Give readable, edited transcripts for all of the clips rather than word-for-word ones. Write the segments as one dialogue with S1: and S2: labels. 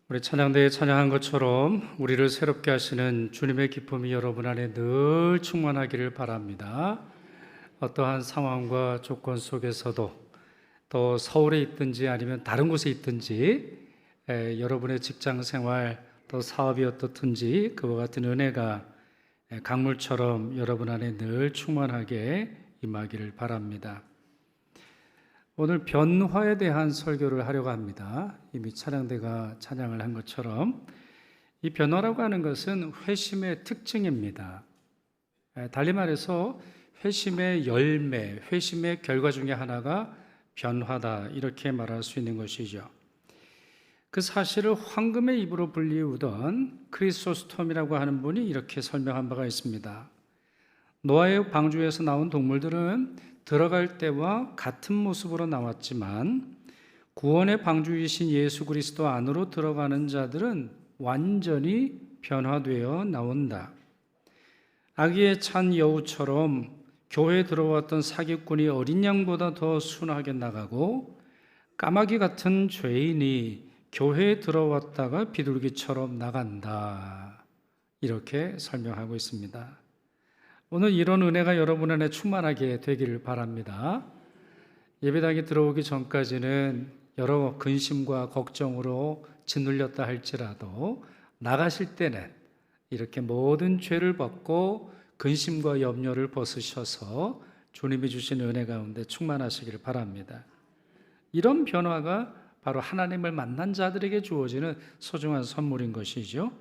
S1: 우리 찬양대에 찬양한 것처럼 우리를 새롭게 하시는 주님의 기쁨이 여러분 안에 늘 충만하기를 바랍니다. 어떠한 상황과 조건 속에서도 또 서울에 있든지 아니면 다른 곳에 있든지 여러분의 직장 생활 또 사업이 어떻든지 그와 같은 은혜가 강물처럼 여러분 안에 늘 충만하게 임하기를 바랍니다. 오늘 변화에 대한 설교를 하려고 합니다. 이미 찬양대가 찬양을 한 것처럼 이 변화라고 하는 것은 회심의 특징입니다. 달리 말해서 회심의 열매, 회심의 결과 중에 하나가 변화다, 이렇게 말할 수 있는 것이죠. 그 사실을 황금의 입으로 불리우던 크리소스톰이라고 하는 분이 이렇게 설명한 바가 있습니다. 노아의 방주에서 나온 동물들은 들어갈 때와 같은 모습으로 나왔지만 구원의 방주이신 예수 그리스도 안으로 들어가는 자들은 완전히 변화되어 나온다. 아기에 찬 여우처럼 교회에 들어왔던 사기꾼이 어린 양보다 더 순하게 나가고 까마귀 같은 죄인이 교회에 들어왔다가 비둘기처럼 나간다. 이렇게 설명하고 있습니다. 오늘 이런 은혜가 여러분 안에 충만하게 되기를 바랍니다. 예배당에 들어오기 전까지는 여러 근심과 걱정으로 짓눌렸다 할지라도 나가실 때는 이렇게 모든 죄를 벗고 근심과 염려를 벗으셔서 주님이 주신 은혜 가운데 충만하시기를 바랍니다. 이런 변화가 바로 하나님을 만난 자들에게 주어지는 소중한 선물인 것이죠.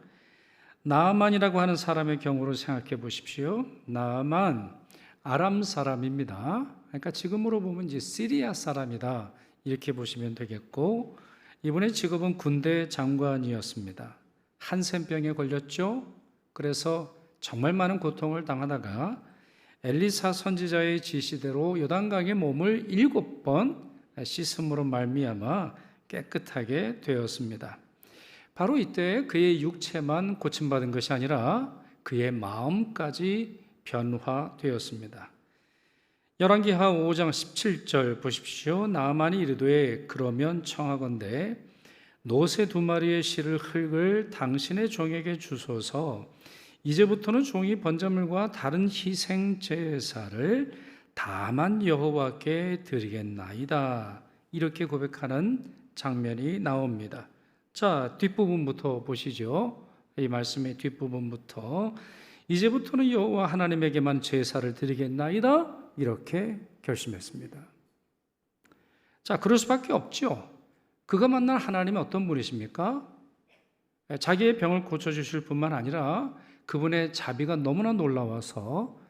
S1: 나아만이라고 하는 사람의 경우를 생각해 보십시오. 나아만 아람 사람입니다. 그러니까 지금으로 보면 이제 시리아 사람이다, 이렇게 보시면 되겠고, 이분의 직업은 군대 장관이었습니다. 한센병에 걸렸죠. 그래서 정말 많은 고통을 당하다가 엘리사 선지자의 지시대로 요단강에 몸을 7번 씻음으로 말미암아 깨끗하게 되었습니다. 바로 이때 그의 육체만 고침받은 것이 아니라 그의 마음까지 변화되었습니다. 열왕기하 5장 17절 보십시오. 나아만이 이르되 그러면 청하건대 노새 2마리의 실을 흙을 당신의 종에게 주소서. 이제부터는 종이 번제물과 다른 희생 제사를 다만 여호와께 드리겠나이다. 이렇게 고백하는 장면이 나옵니다. 자, 뒷부분부터 보시죠. 이 말씀의 뒷부분부터 이제부터는 여호와 하나님에게만 제사를 드리겠나이다, 이렇게 결심했습니다. 자, 그럴 수밖에 없죠. 그가 만난 하나님이 어떤 분이십니까? 자기의 병을 고쳐주실 뿐만 아니라 그분의 자비가 너무나 놀라워서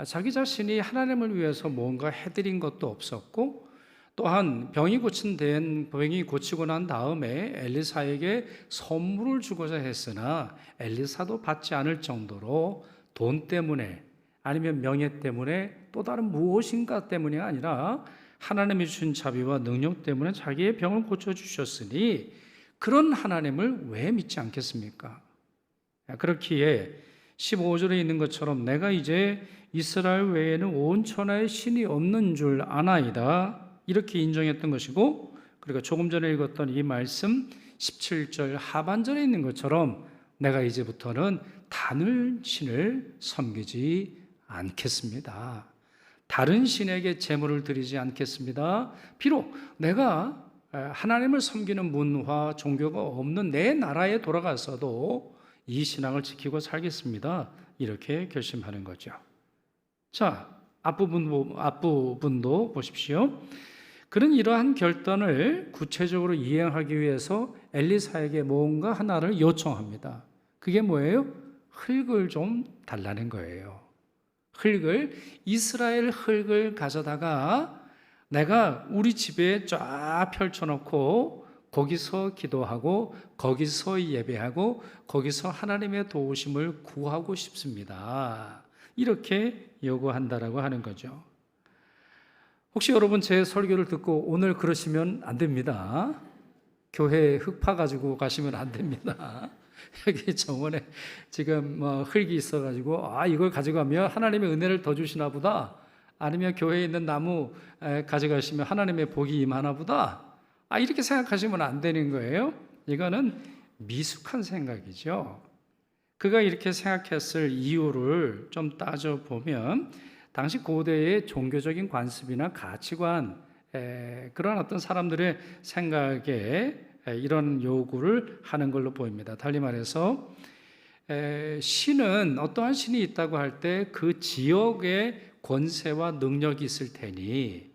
S1: 자기 자신이 하나님을 위해서 뭔가 해드린 것도 없었고, 또한 병이 고치고 난 다음에 엘리사에게 선물을 주고자 했으나 엘리사도 받지 않을 정도로 돈 때문에 아니면 명예 때문에 또 다른 무엇인가 때문이 아니라 하나님이 주신 자비와 능력 때문에 자기의 병을 고쳐주셨으니 그런 하나님을 왜 믿지 않겠습니까? 그렇기에 15절에 있는 것처럼 내가 이제 이스라엘 외에는 온 천하에 신이 없는 줄 아나이다, 이렇게 인정했던 것이고, 그리고 조금 전에 읽었던 이 말씀 17절 하반절에 있는 것처럼 내가 이제부터는 다른 신을 섬기지 않겠습니다. 다른 신에게 제물을 드리지 않겠습니다. 비록 내가 하나님을 섬기는 문화, 종교가 없는 내 나라에 돌아가서도 이 신앙을 지키고 살겠습니다. 이렇게 결심하는 거죠. 자, 앞부분도 보십시오. 그는 이러한 결단을 구체적으로 이행하기 위해서 엘리사에게 뭔가 하나를 요청합니다. 그게 뭐예요? 흙을 좀 달라는 거예요. 이스라엘 흙을 가져다가 내가 우리 집에 쫙 펼쳐놓고 거기서 기도하고 거기서 예배하고 거기서 하나님의 도우심을 구하고 싶습니다. 이렇게 요구한다라고 하는 거죠. 혹시 여러분 제 설교를 듣고 오늘 그러시면 안 됩니다. 교회에 흙 파가지고 가시면 안 됩니다. 여기 정원에 지금 흙이 있어가지고 이걸 가져가면 하나님의 은혜를 더 주시나 보다, 아니면 교회에 있는 나무 가져가시면 하나님의 복이 임하나 보다, 이렇게 생각하시면 안 되는 거예요. 이거는 미숙한 생각이죠. 그가 이렇게 생각했을 이유를 좀 따져보면 당시 고대의 종교적인 관습이나 가치관, 그런 어떤 사람들의 생각에 이런 요구를 하는 걸로 보입니다. 달리 말해서 신은 어떠한 신이 있다고 할 때 그 지역의 권세와 능력이 있을 테니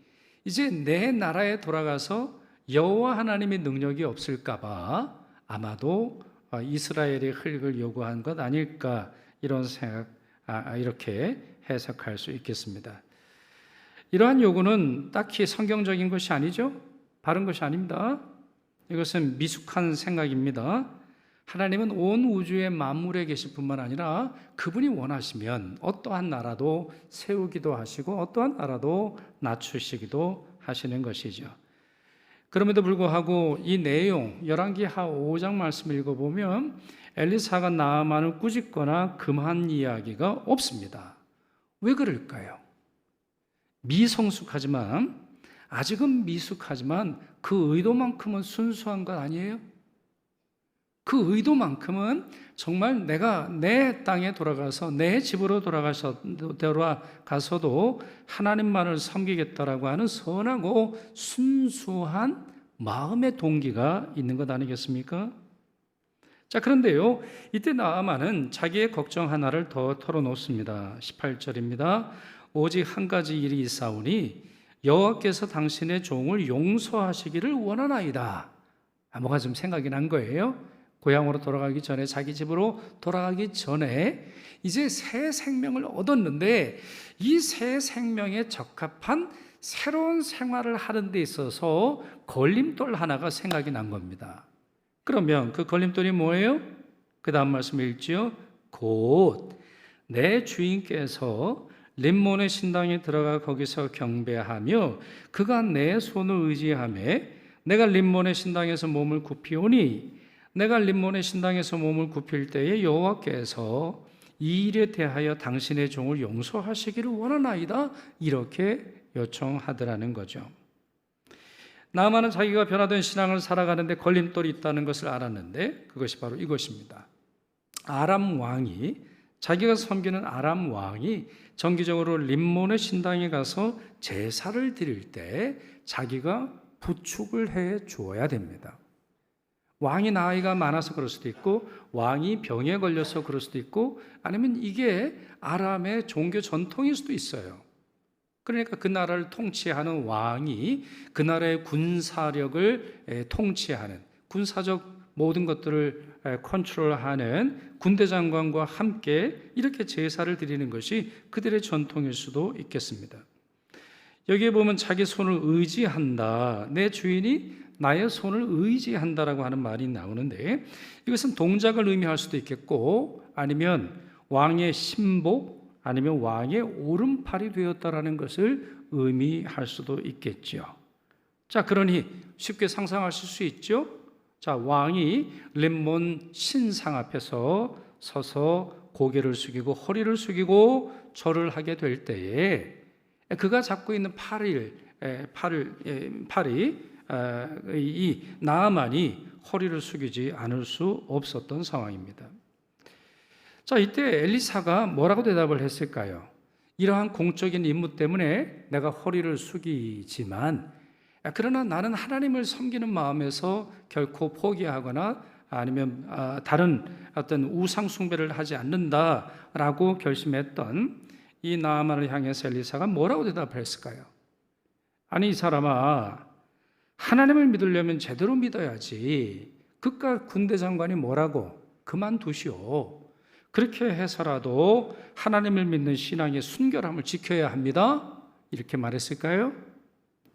S1: 이제 내 나라에 돌아가서 여호와 하나님의 능력이 없을까 봐 아마도 이스라엘의 흙을 요구한 것 아닐까, 이런 생각, 이렇게 해석할 수 있겠습니다. 이러한 요구는 딱히 성경적인 것이 아니죠. 바른 것이 아닙니다. 이것은 미숙한 생각입니다. 하나님은 온 우주의 만물에 계실 뿐만 아니라 그분이 원하시면 어떠한 나라도 세우기도 하시고 어떠한 나라도 낮추시기도 하시는 것이죠. 그럼에도 불구하고 이 내용, 열왕기하 5장 말씀을 읽어보면 엘리사가 나아만을 꾸짖거나 금한 이야기가 없습니다. 왜 그럴까요? 미성숙하지만, 아직은 미숙하지만 그 의도만큼은 순수한 것 아니에요? 그 의도만큼은 정말 내가 내 땅에 돌아가서 내 집으로 돌아가서도 하나님만을 섬기겠다라고 하는 선하고 순수한 마음의 동기가 있는 것 아니겠습니까? 자, 그런데요, 이때 나아만은 자기의 걱정 하나를 더 털어놓습니다. 18절입니다. 오직 한 가지 일이 있사오니 여호와께서 당신의 종을 용서하시기를 원하나이다. 뭐가 좀 생각이 난 거예요. 고향으로 돌아가기 전에, 자기 집으로 돌아가기 전에 이제 새 생명을 얻었는데 이 새 생명에 적합한 새로운 생활을 하는 데 있어서 걸림돌 하나가 생각이 난 겁니다. 그러면 그 걸림돌이 뭐예요? 그 다음 말씀 읽지요. 곧 내 주인께서 림몬의 신당에 들어가 거기서 경배하며 그가 내 손을 의지하매 내가 림몬의 신당에서 몸을 굽히오니 내가 림몬의 신당에서 몸을 굽힐 때에 여호와께서 이 일에 대하여 당신의 종을 용서하시기를 원하나이다, 이렇게 요청하더라는 거죠. 나아만은 자기가 변화된 신앙을 살아가는데 걸림돌이 있다는 것을 알았는데 그것이 바로 이것입니다. 아람 왕이, 자기가 섬기는 아람 왕이 정기적으로 림몬의 신당에 가서 제사를 드릴 때 자기가 부축을 해 주어야 됩니다. 왕이 나이가 많아서 그럴 수도 있고 왕이 병에 걸려서 그럴 수도 있고 아니면 이게 아람의 종교 전통일 수도 있어요. 그러니까 그 나라를 통치하는 왕이 그 나라의 군사력을 통치하는, 군사적 모든 것들을 컨트롤하는 군대 장관과 함께 이렇게 제사를 드리는 것이 그들의 전통일 수도 있겠습니다. 여기에 보면 자기 손을 의지한다, 내 주인이 나의 손을 의지한다라고 하는 말이 나오는데 이것은 동작을 의미할 수도 있겠고 아니면 왕의 신복 아니면 왕의 오른팔이 되었다라는 것을 의미할 수도 있겠죠. 자, 그러니 쉽게 상상하실 수 있죠. 자, 왕이 림몬 신상 앞에서 서서 고개를 숙이고 허리를 숙이고 절을 하게 될 때에 그가 잡고 있는 팔이 이 나아만이 허리를 숙이지 않을 수 없었던 상황입니다. 자, 이때 엘리사가 뭐라고 대답을 했을까요? 이러한 공적인 임무 때문에 내가 허리를 숙이지만 그러나 나는 하나님을 섬기는 마음에서 결코 포기하거나 아니면 다른 어떤 우상 숭배를 하지 않는다라고 결심했던 이 나아만을 향해서 엘리사가 뭐라고 대답을 했을까요? 아니, 이 사람아, 하나님을 믿으려면 제대로 믿어야지. 그깟 군대 장관이 뭐라고? 그만두시오. 그렇게 해서라도 하나님을 믿는 신앙의 순결함을 지켜야 합니다. 이렇게 말했을까요?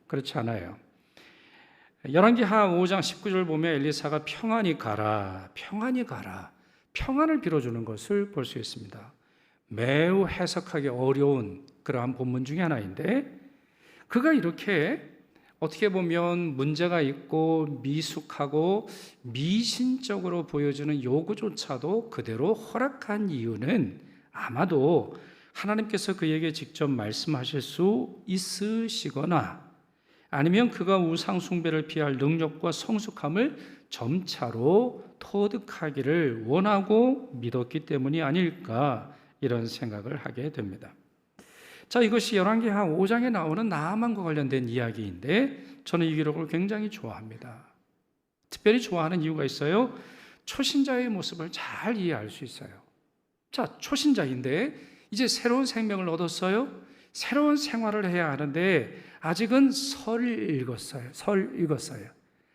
S1: 그렇지 않아요. 열왕기하 5장 19절 보면 엘리사가 평안히 가라, 평안히 가라, 평안을 빌어주는 것을 볼 수 있습니다. 매우 해석하기 어려운 그러한 본문 중에 하나인데 그가 이렇게 어떻게 보면 문제가 있고 미숙하고 미신적으로 보여지는 요구조차도 그대로 허락한 이유는 아마도 하나님께서 그에게 직접 말씀하실 수 있으시거나 아니면 그가 우상 숭배를 피할 능력과 성숙함을 점차로 터득하기를 원하고 믿었기 때문이 아닐까, 이런 생각을 하게 됩니다. 자, 이것이 열왕기하 5장에 나오는 나아만과 관련된 이야기인데 저는 이 기록을 굉장히 좋아합니다. 특별히 좋아하는 이유가 있어요. 초신자의 모습을 잘 이해할 수 있어요. 자, 초신자인데 이제 새로운 생명을 얻었어요. 새로운 생활을 해야 하는데 아직은 설 읽었어요.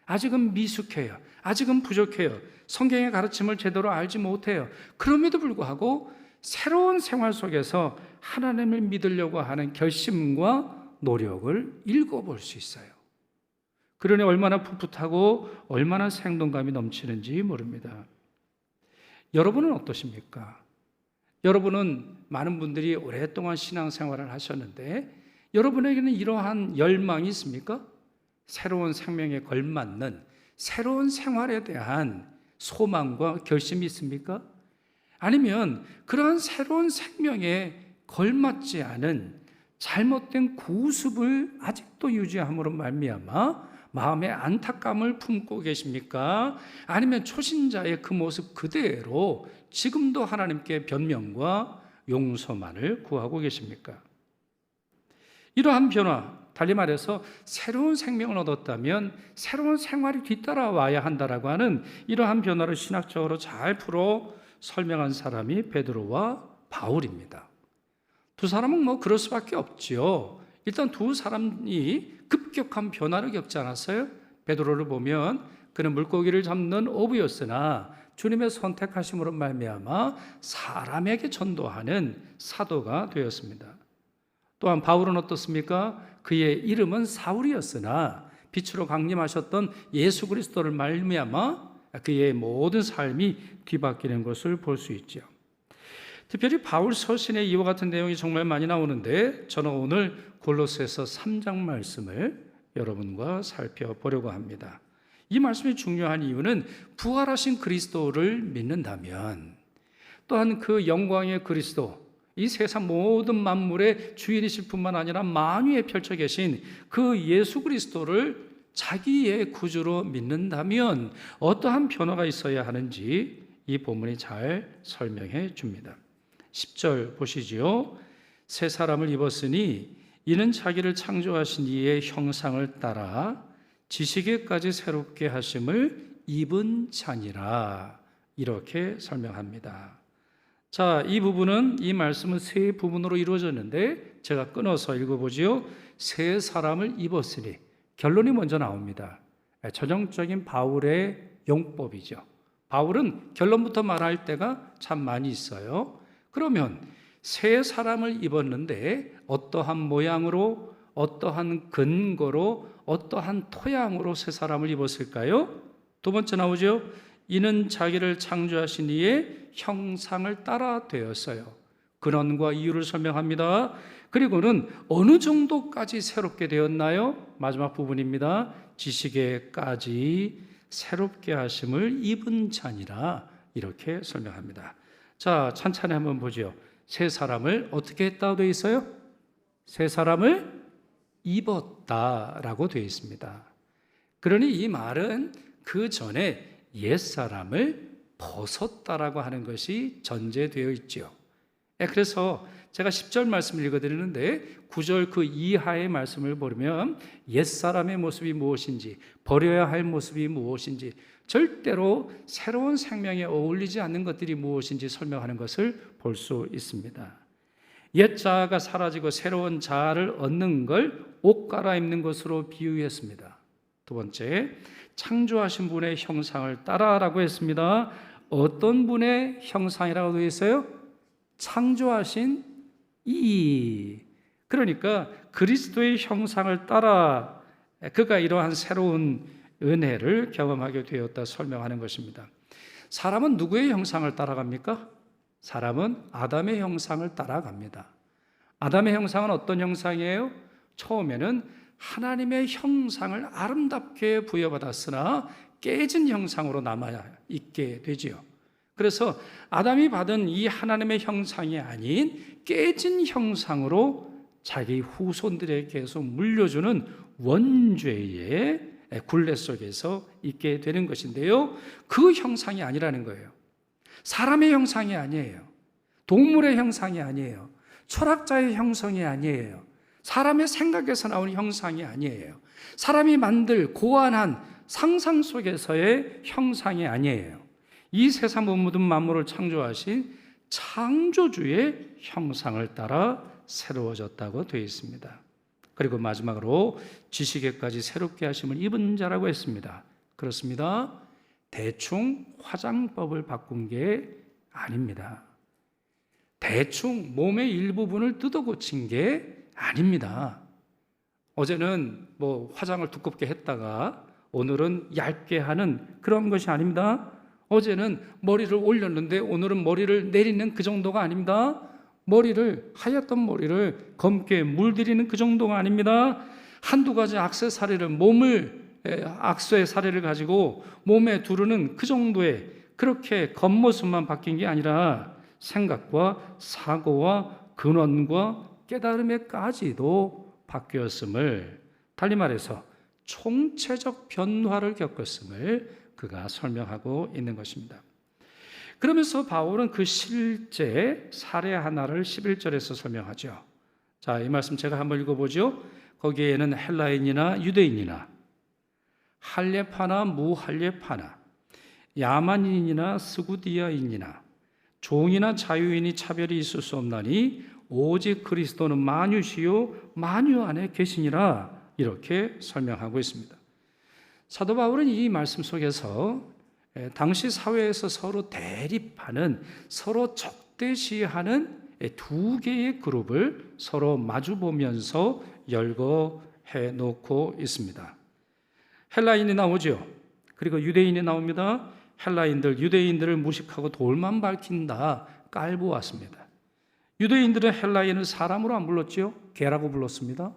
S1: 아직은 미숙해요. 아직은 부족해요. 성경의 가르침을 제대로 알지 못해요. 그럼에도 불구하고 새로운 생활 속에서 하나님을 믿으려고 하는 결심과 노력을 읽어볼 수 있어요. 그러니 얼마나 풋풋하고 얼마나 생동감이 넘치는지 모릅니다. 여러분은 어떠십니까? 여러분은 많은 분들이 오랫동안 신앙생활을 하셨는데 여러분에게는 이러한 열망이 있습니까? 새로운 생명에 걸맞는 새로운 생활에 대한 소망과 결심이 있습니까? 아니면 그러한 새로운 생명에 걸맞지 않은 잘못된 구습을 아직도 유지함으로 말미암아 마음의 안타까움을 품고 계십니까? 아니면 초신자의 그 모습 그대로 지금도 하나님께 변명과 용서만을 구하고 계십니까? 이러한 변화, 달리 말해서 새로운 생명을 얻었다면 새로운 생활이 뒤따라와야 한다라고 하는 이러한 변화를 신학적으로 잘 풀어 설명한 사람이 베드로와 바울입니다. 두 사람은 그럴 수밖에 없지요. 일단 두 사람이 급격한 변화를 겪지 않았어요? 베드로를 보면 그는 물고기를 잡는 어부였으나 주님의 선택하심으로 말미암아 사람에게 전도하는 사도가 되었습니다. 또한 바울은 어떻습니까? 그의 이름은 사울이었으나 빛으로 강림하셨던 예수 그리스도를 말미암아 그의 모든 삶이 뒤바뀌는 것을 볼 수 있죠. 특별히 바울 서신에 이와 같은 내용이 정말 많이 나오는데 저는 오늘 골로새서 3장 말씀을 여러분과 살펴보려고 합니다. 이 말씀이 중요한 이유는 부활하신 그리스도를 믿는다면 또한 그 영광의 그리스도, 이 세상 모든 만물의 주인이실 뿐만 아니라 만유에 펼쳐 계신 그 예수 그리스도를 자기의 구주로 믿는다면 어떠한 변화가 있어야 하는지 이 본문이 잘 설명해 줍니다. 10절 보시지요. 새 사람을 입었으니 이는 자기를 창조하신 이의 형상을 따라 지식에까지 새롭게 하심을 입은 자니라, 이렇게 설명합니다. 자, 이 부분은, 이 말씀은 세 부분으로 이루어졌는데 제가 끊어서 읽어보지요. 새 사람을 입었으니, 결론이 먼저 나옵니다. 전형적인 바울의 용법이죠. 바울은 결론부터 말할 때가 참 많이 있어요. 그러면 새 사람을 입었는데 어떠한 모양으로, 어떠한 근거로, 어떠한 토양으로 새 사람을 입었을까요? 두 번째 나오죠. 이는 자기를 창조하신 이의 형상을 따라 되었어요. 근원과 이유를 설명합니다. 그리고는 어느 정도까지 새롭게 되었나요? 마지막 부분입니다. 지식에까지 새롭게 하심을 입은 자니라, 이렇게 설명합니다. 자, 찬찬히 한번 보죠. 새 사람을 어떻게 했다고 되어 있어요? 새 사람을 입었다라고 되어 있습니다. 그러니 이 말은 그 전에 옛 사람을 벗었다라고 하는 것이 전제되어 있죠. 그래서 제가 10절 말씀을 읽어드리는데 9절 그 이하의 말씀을 보면 옛 사람의 모습이 무엇인지, 버려야 할 모습이 무엇인지, 절대로 새로운 생명에 어울리지 않는 것들이 무엇인지 설명하는 것을 볼 수 있습니다. 옛 자아가 사라지고 새로운 자아를 얻는 걸 옷 갈아입는 것으로 비유했습니다. 두 번째, 창조하신 분의 형상을 따라라고 했습니다. 어떤 분의 형상이라고 되어 있어요? 창조하신 이, 그러니까 그리스도의 형상을 따라 그가 이러한 새로운 은혜를 경험하게 되었다 설명하는 것입니다. 사람은 누구의 형상을 따라갑니까? 사람은 아담의 형상을 따라갑니다. 아담의 형상은 어떤 형상이에요? 처음에는 하나님의 형상을 아름답게 부여받았으나 깨진 형상으로 남아 있게 되지요. 그래서 아담이 받은 이 하나님의 형상이 아닌 깨진 형상으로 자기 후손들에게 계속 물려주는 원죄의 굴레 속에서 있게 되는 것인데요, 그 형상이 아니라는 거예요. 사람의 형상이 아니에요. 동물의 형상이 아니에요. 철학자의 형성이 아니에요. 사람의 생각에서 나오는 형상이 아니에요. 사람이 만들 고안한 상상 속에서의 형상이 아니에요. 이 세상 모든 만물을 창조하신 창조주의 형상을 따라 새로워졌다고 되어 있습니다. 그리고 마지막으로 지식에까지 새롭게 하심을 입은 자라고 했습니다. 그렇습니다. 대충 화장법을 바꾼 게 아닙니다. 대충 몸의 일부분을 뜯어 고친 게 아닙니다. 어제는 화장을 두껍게 했다가 오늘은 얇게 하는 그런 것이 아닙니다. 어제는 머리를 올렸는데 오늘은 머리를 내리는 그 정도가 아닙니다. 하얗던 머리를 검게 물들이는 그 정도가 아닙니다. 한두 가지 액세서리를 가지고 몸에 두르는 그 정도의 그렇게 겉모습만 바뀐 게 아니라 생각과 사고와 근원과 깨달음에까지도 바뀌었음을, 달리 말해서 총체적 변화를 겪었음을 그가 설명하고 있는 것입니다. 그러면서 바울은 그 실제 사례 하나를 11절에서 설명하죠. 자, 이 말씀 제가 한번 읽어보죠. 거기에는 헬라인이나 유대인이나 할례파나 무할례파나 야만인이나 스구디아인이나 종이나 자유인이 차별이 있을 수 없나니 오직 그리스도는 만유시요 만유 안에 계시니라, 이렇게 설명하고 있습니다. 사도 바울은 이 말씀 속에서 당시 사회에서 서로 대립하는, 서로 적대시하는 두 개의 그룹을 서로 마주보면서 열거해 놓고 있습니다. 헬라인이 나오죠. 그리고 유대인이 나옵니다. 유대인들을 무식하고 돌만 밝힌다 깔보았습니다. 유대인들은 헬라인을 사람으로 안 불렀지요. 개라고 불렀습니다.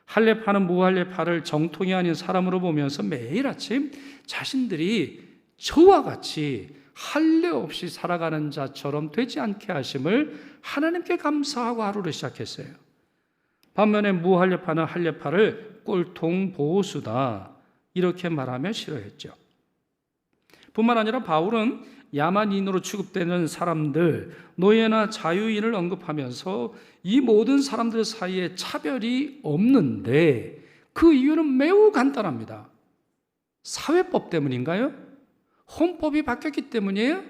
S1: 할례파는 무할례파를 정통이 아닌 사람으로 보면서 매일 아침 자신들이 저와 같이 할례 없이 살아가는 자처럼 되지 않게 하심을 하나님께 감사하고 하루를 시작했어요. 반면에 무할례파는 할례파를 꼴통 보수다 이렇게 말하며 싫어했죠. 뿐만 아니라 바울은 야만인으로 취급되는 사람들, 노예나 자유인을 언급하면서 이 모든 사람들 사이에 차별이 없는데 그 이유는 매우 간단합니다. 사회법 때문인가요? 헌법이 바뀌었기 때문이에요?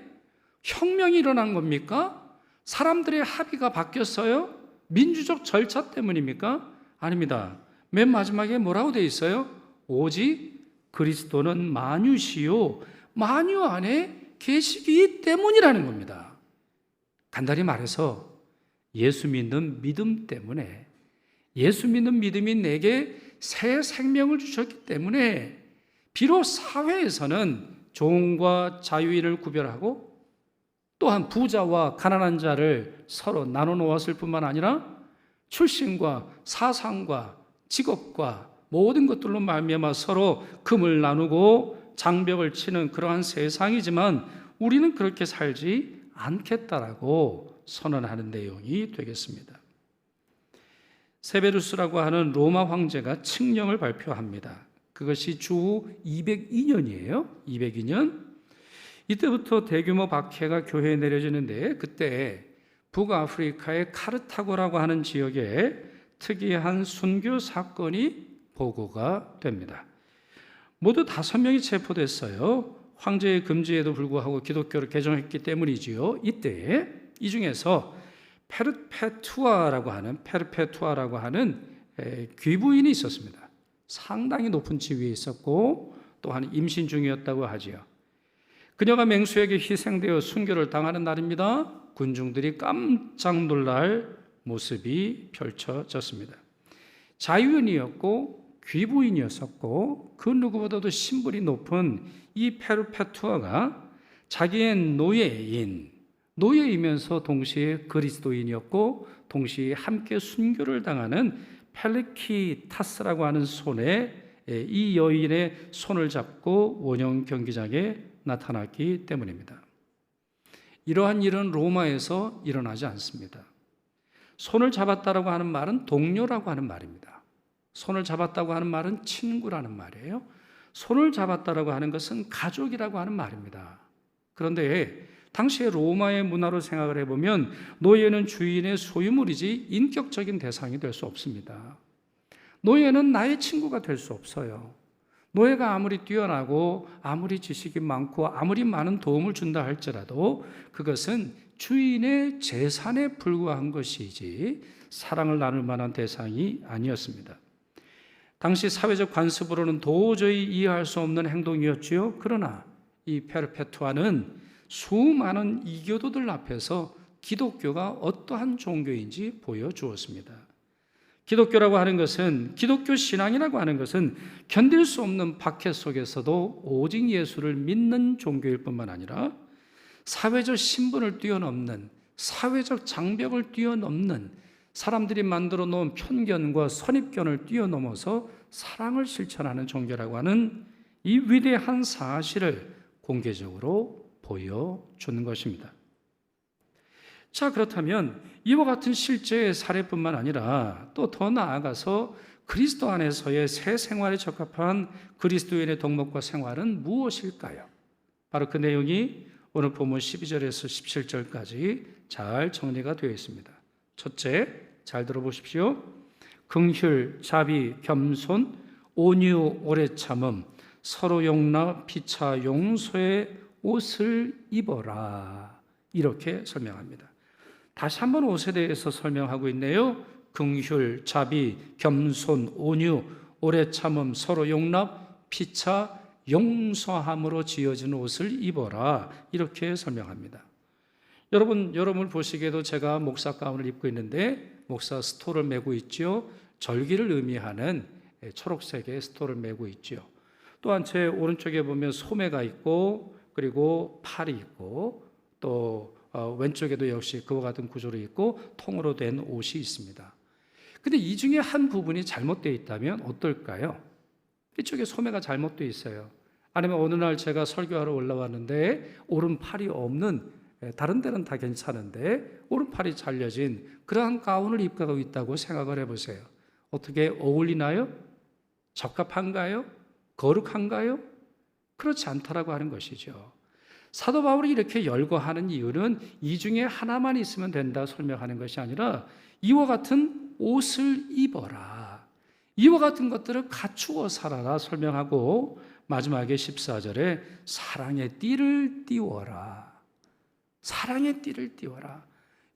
S1: 혁명이 일어난 겁니까? 사람들의 합의가 바뀌었어요? 민주적 절차 때문입니까? 아닙니다. 맨 마지막에 뭐라고 되어 있어요? 오직 그리스도는 만유시요 만유 안에 계시기 때문이라는 겁니다. 간단히 말해서 예수 믿는 믿음 때문에, 예수 믿는 믿음이 내게 새 생명을 주셨기 때문에 비록 사회에서는 종과 자유인을 구별하고 또한 부자와 가난한 자를 서로 나눠 놓았을 뿐만 아니라 출신과 사상과 직업과 모든 것들로 말미암아 서로 금을 나누고 장벽을 치는 그러한 세상이지만 우리는 그렇게 살지 않겠다라고 선언하는 내용이 되겠습니다. 세베루스라고 하는 로마 황제가 칙령을 발표합니다. 그것이 주 202년이에요. 202년. 이때부터 대규모 박해가 교회에 내려지는데 그때 북아프리카의 카르타고라고 하는 지역에 특이한 순교 사건이 보고가 됩니다. 모두 5명이 체포됐어요. 황제의 금지에도 불구하고 기독교를 개종했기 때문이지요. 이때 이 중에서 페르페투아라고 하는 귀부인이 있었습니다. 상당히 높은 지위에 있었고 또한 임신 중이었다고 하지요. 그녀가 맹수에게 희생되어 순교를 당하는 날입니다. 군중들이 깜짝 놀랄 모습이 펼쳐졌습니다. 자유인이었고 귀부인이었었고 그 누구보다도 신분이 높은 이 페르페투아가 자기의 노예이면서 동시에 그리스도인이었고 동시에 함께 순교를 당하는 펠리키타스라고 하는 손에 이 여인의 손을 잡고 원형 경기장에 나타났기 때문입니다. 이러한 일은 로마에서 일어나지 않습니다. 손을 잡았다라고 하는 말은 동료라고 하는 말입니다. 손을 잡았다고 하는 말은 친구라는 말이에요. 손을 잡았다라고 하는 것은 가족이라고 하는 말입니다. 그런데 당시의 로마의 문화로 생각을 해보면 노예는 주인의 소유물이지 인격적인 대상이 될 수 없습니다. 노예는 나의 친구가 될 수 없어요. 노예가 아무리 뛰어나고 아무리 지식이 많고 아무리 많은 도움을 준다 할지라도 그것은 주인의 재산에 불과한 것이지 사랑을 나눌 만한 대상이 아니었습니다. 당시 사회적 관습으로는 도저히 이해할 수 없는 행동이었지요. 그러나 이 페르페투아는 수많은 이교도들 앞에서 기독교가 어떠한 종교인지 보여주었습니다. 기독교라고 하는 것은, 기독교 신앙이라고 하는 것은 견딜 수 없는 박해 속에서도 오직 예수를 믿는 종교일 뿐만 아니라 사회적 신분을 뛰어넘는, 사회적 장벽을 뛰어넘는, 사람들이 만들어 놓은 편견과 선입견을 뛰어넘어서 사랑을 실천하는 종교라고 하는 이 위대한 사실을 공개적으로 보여주는 것입니다. 자, 그렇다면 이와 같은 실제의 사례뿐만 아니라 또 더 나아가서 그리스도 안에서의 새 생활에 적합한 그리스도인의 덕목과 생활은 무엇일까요? 바로 그 내용이 오늘 본문 12절에서 17절까지 잘 정리가 되어 있습니다. 첫째, 잘 들어보십시오. 긍휼, 자비, 겸손, 온유, 오래 참음, 서로 용납, 피차, 용서의 옷을 입어라. 이렇게 설명합니다. 다시 한번 옷에 대해서 설명하고 있네요. 긍휼, 자비, 겸손, 온유, 오래 참음, 서로 용납, 피차, 용서함으로 지어진 옷을 입어라. 이렇게 설명합니다. 여러분을 보시기에도 제가 목사 가운을 입고 있는데 목사 스토를 메고 있죠. 절기를 의미하는 초록색의 스토를 메고 있죠. 또한 제 오른쪽에 보면 소매가 있고 그리고 팔이 있고 또 왼쪽에도 역시 그와 같은 구조로 있고 통으로 된 옷이 있습니다. 근데 이 중에 한 부분이 잘못되어 있다면 어떨까요? 이쪽에 소매가 잘못되어 있어요. 아니면 어느 날 제가 설교하러 올라왔는데 오른팔이 없는, 다른 데는 다 괜찮은데 오른팔이 잘려진 그러한 가운을 입고 있다고 생각을 해보세요. 어떻게 어울리나요? 적합한가요? 거룩한가요? 그렇지 않다라고 하는 것이죠. 사도 바울이 이렇게 열거하는 이유는 이 중에 하나만 있으면 된다 설명하는 것이 아니라 이와 같은 옷을 입어라, 이와 같은 것들을 갖추어 살아라 설명하고 마지막에 14절에 사랑의 띠를 띄워라. 사랑의 띠를 띄워라.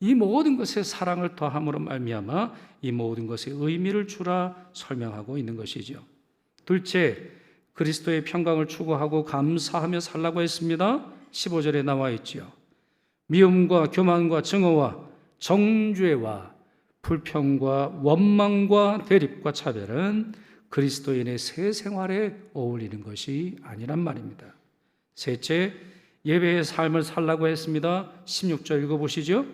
S1: 이 모든 것에 사랑을 더함으로 말미암아 이 모든 것에 의미를 주라 설명하고 있는 것이죠. 둘째, 그리스도의 평강을 추구하고 감사하며 살라고 했습니다. 15절에 나와 있죠. 미움과 교만과 증오와 정죄와 불평과 원망과 대립과 차별은 그리스도인의 새 생활에 어울리는 것이 아니란 말입니다. 셋째, 예배의 삶을 살라고 했습니다. 16절 읽어보시죠.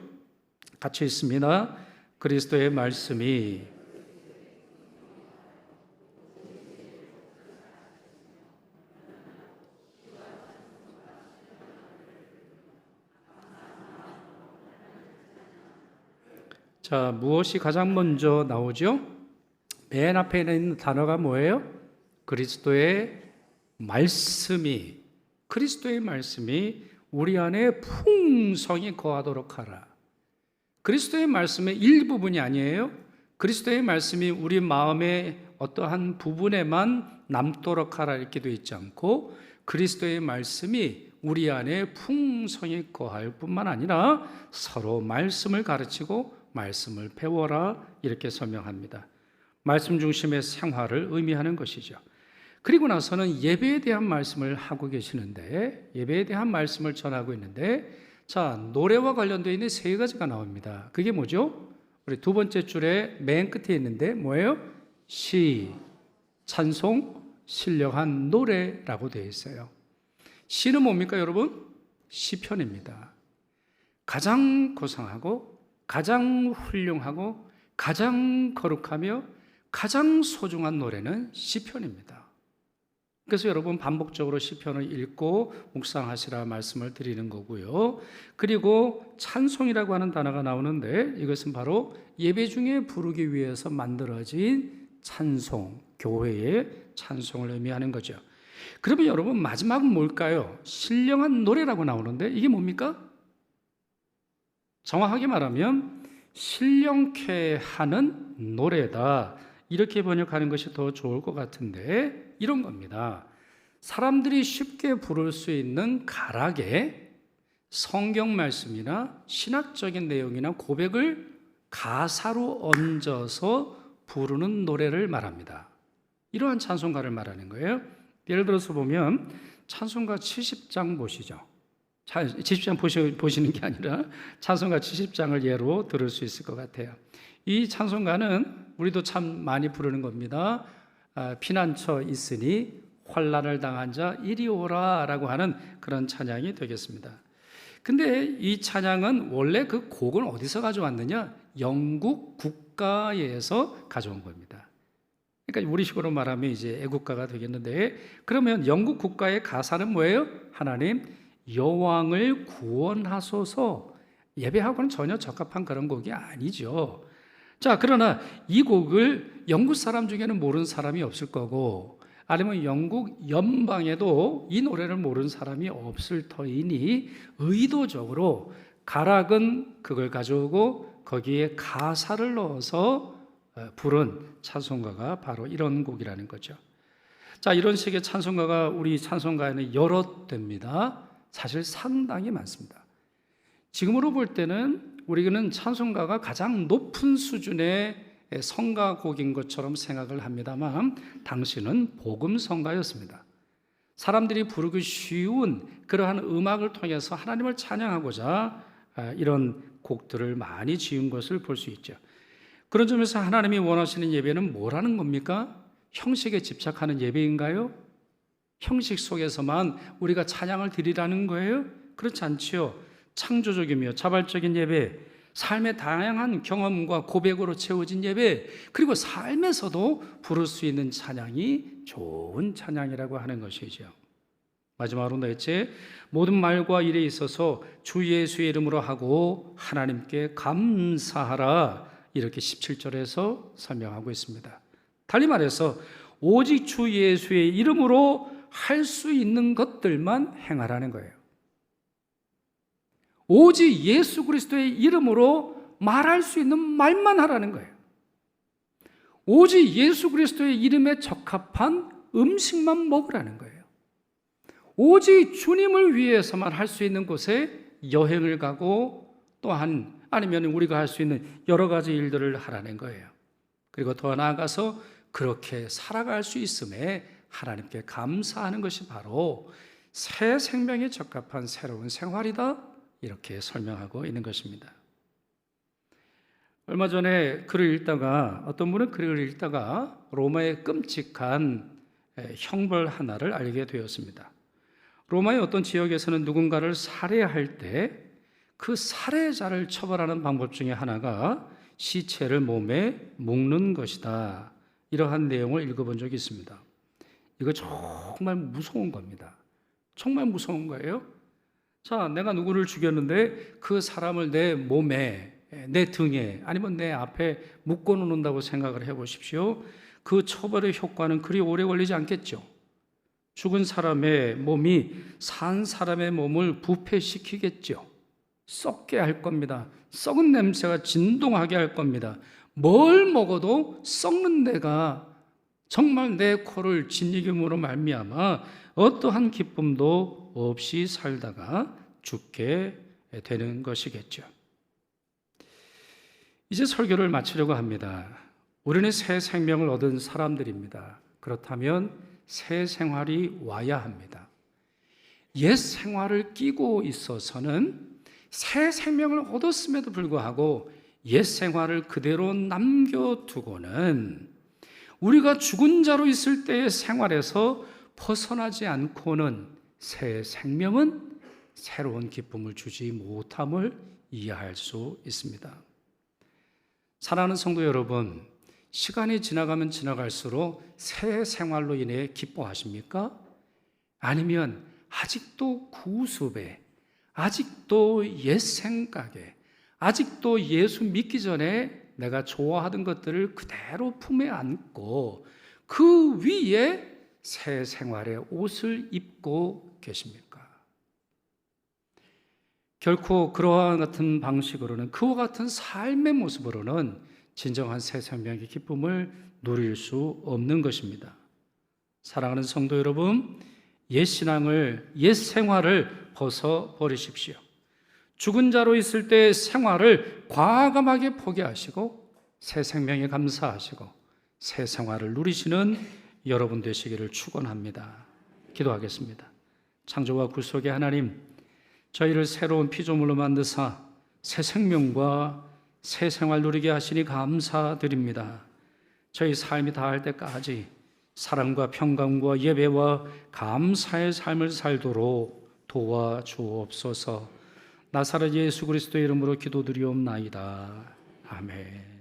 S1: 같이 있습니다. 그리스도의 말씀이 자, 무엇이 가장 먼저 나오죠? 맨 앞에 있는 단어가 뭐예요? 그리스도의 말씀이, 그리스도의 말씀이 우리 안에 풍성히 거하도록 하라. 그리스도의 말씀의 일부분이 아니에요. 그리스도의 말씀이 우리 마음의 어떠한 부분에만 남도록 하라 이렇게 되어 있지 않고 그리스도의 말씀이 우리 안에 풍성히 거할 뿐만 아니라 서로 말씀을 가르치고 말씀을 배워라 이렇게 설명합니다. 말씀 중심의 생활을 의미하는 것이죠. 그리고 나서는 예배에 대한 말씀을 하고 계시는데, 예배에 대한 말씀을 전하고 있는데, 자, 노래와 관련되어 있는 세 가지가 나옵니다. 그게 뭐죠? 우리 두 번째 줄에 맨 끝에 있는데 뭐예요? 시, 찬송, 신령한 노래라고 되어 있어요. 시는 뭡니까 여러분? 시편입니다. 가장 고상하고 가장 훌륭하고 가장 거룩하며 가장 소중한 노래는 시편입니다. 그래서 여러분 반복적으로 시편을 읽고 묵상하시라 말씀을 드리는 거고요. 그리고 찬송이라고 하는 단어가 나오는데 이것은 바로 예배 중에 부르기 위해서 만들어진 찬송, 교회의 찬송을 의미하는 거죠. 그러면 여러분 마지막은 뭘까요? 신령한 노래라고 나오는데 이게 뭡니까? 정확하게 말하면 신령케 하는 노래다, 이렇게 번역하는 것이 더 좋을 것 같은데 이런 겁니다. 사람들이 쉽게 부를 수 있는 가락에 성경 말씀이나 신학적인 내용이나 고백을 가사로 얹어서 부르는 노래를 말합니다. 이러한 찬송가를 말하는 거예요. 예를 들어서 보면 찬송가 70장 보시죠. 70장 보시는 게 아니라 찬송가 70장을 예로 들을 수 있을 것 같아요. 이 찬송가는 우리도 참 많이 부르는 겁니다. 피난처 있으니 환난을 당한 자 이리 오라 라고 하는 그런 찬양이 되겠습니다. 근데 이 찬양은 원래 그 곡을 어디서 가져왔느냐? 영국 국가에서 가져온 겁니다. 그러니까 우리식으로 말하면 이제 애국가가 되겠는데, 그러면 영국 국가의 가사는 뭐예요? 하나님 여왕을 구원하소서. 예배하고는 전혀 적합한 그런 곡이 아니죠. 자, 그러나 이 곡을 영국 사람 중에는 모르는 사람이 없을 거고, 아니면 영국 연방에도 이 노래를 모르는 사람이 없을 터이니 의도적으로 가락은 그걸 가져오고 거기에 가사를 넣어서 부른 찬송가가 바로 이런 곡이라는 거죠. 자, 이런 식의 찬송가가 우리 찬송가에는 여러 됩니다. 사실 상당히 많습니다. 지금으로 볼 때는 우리는 찬송가가 가장 높은 수준의 성가곡인 것처럼 생각을 합니다만, 당시는 복음성가였습니다. 사람들이 부르기 쉬운 그러한 음악을 통해서 하나님을 찬양하고자 이런 곡들을 많이 지은 것을 볼 수 있죠. 그런 점에서 하나님이 원하시는 예배는 뭐라는 겁니까? 형식에 집착하는 예배인가요? 형식 속에서만 우리가 찬양을 드리라는 거예요? 그렇지 않지요. 창조적이며 자발적인 예배, 삶의 다양한 경험과 고백으로 채워진 예배, 그리고 삶에서도 부를 수 있는 찬양이 좋은 찬양이라고 하는 것이죠. 마지막으로 넷째, 모든 말과 일에 있어서 주 예수의 이름으로 하고 하나님께 감사하라, 이렇게 17절에서 설명하고 있습니다. 달리 말해서 오직 주 예수의 이름으로 할 수 있는 것들만 행하라는 거예요. 오직 예수 그리스도의 이름으로 말할 수 있는 말만 하라는 거예요. 오직 예수 그리스도의 이름에 적합한 음식만 먹으라는 거예요. 오직 주님을 위해서만 할 수 있는 곳에 여행을 가고, 또한 아니면 우리가 할 수 있는 여러 가지 일들을 하라는 거예요. 그리고 더 나아가서 그렇게 살아갈 수 있음에 하나님께 감사하는 것이 바로 새 생명에 적합한 새로운 생활이다, 이렇게 설명하고 있는 것입니다. 얼마 전에 어떤 분은 글을 읽다가 로마의 끔찍한 형벌 하나를 알게 되었습니다. 로마의 어떤 지역에서는 누군가를 살해할 때 그 살해자를 처벌하는 방법 중에 하나가 시체를 몸에 묶는 것이다, 이러한 내용을 읽어본 적이 있습니다. 이거 정말 무서운 겁니다. 정말 무서운 거예요. 자, 내가 누구를 죽였는데 그 사람을 내 몸에, 내 등에, 아니면 내 앞에 묶어 놓는다고 생각을 해보십시오. 그 처벌의 효과는 그리 오래 걸리지 않겠죠. 죽은 사람의 몸이 산 사람의 몸을 부패시키겠죠. 썩게 할 겁니다. 썩은 냄새가 진동하게 할 겁니다. 뭘 먹어도 썩는 데가 정말 내 코를 진이김으로 말미암아 어떠한 기쁨도 없이 살다가 죽게 되는 것이겠죠. 이제 설교를 마치려고 합니다. 우리는 새 생명을 얻은 사람들입니다. 그렇다면 새 생활이 와야 합니다. 옛 생활을 끼고 있어서는 새 생명을 얻었음에도 불구하고 옛 생활을 그대로 남겨두고는 우리가 죽은 자로 있을 때의 생활에서 벗어나지 않고는 새 생명은 새로운 기쁨을 주지 못함을 이해할 수 있습니다. 사랑하는 성도 여러분, 시간이 지나가면 지나갈수록 새 생활로 인해 기뻐하십니까? 아니면 아직도 구습에, 아직도 옛 생각에, 아직도 예수 믿기 전에 내가 좋아하던 것들을 그대로 품에 안고 그 위에 새 생활의 옷을 입고 계십니까? 결코 그러한 같은 방식으로는, 그와 같은 삶의 모습으로는 진정한 새 생명의 기쁨을 누릴 수 없는 것입니다. 사랑하는 성도 여러분, 옛 신앙을, 옛 생활을 벗어버리십시오. 죽은 자로 있을 때의 생활을 과감하게 포기하시고 새 생명에 감사하시고 새 생활을 누리시는 여러분 되시기를 축원합니다. 기도하겠습니다. 창조와 구속의 하나님, 저희를 새로운 피조물로 만드사 새 생명과 새 생활 누리게 하시니 감사드립니다. 저희 삶이 다할 때까지 사랑과 평강과 예배와 감사의 삶을 살도록 도와주옵소서. 나사렛 예수 그리스도의 이름으로 기도드리옵나이다. 아멘.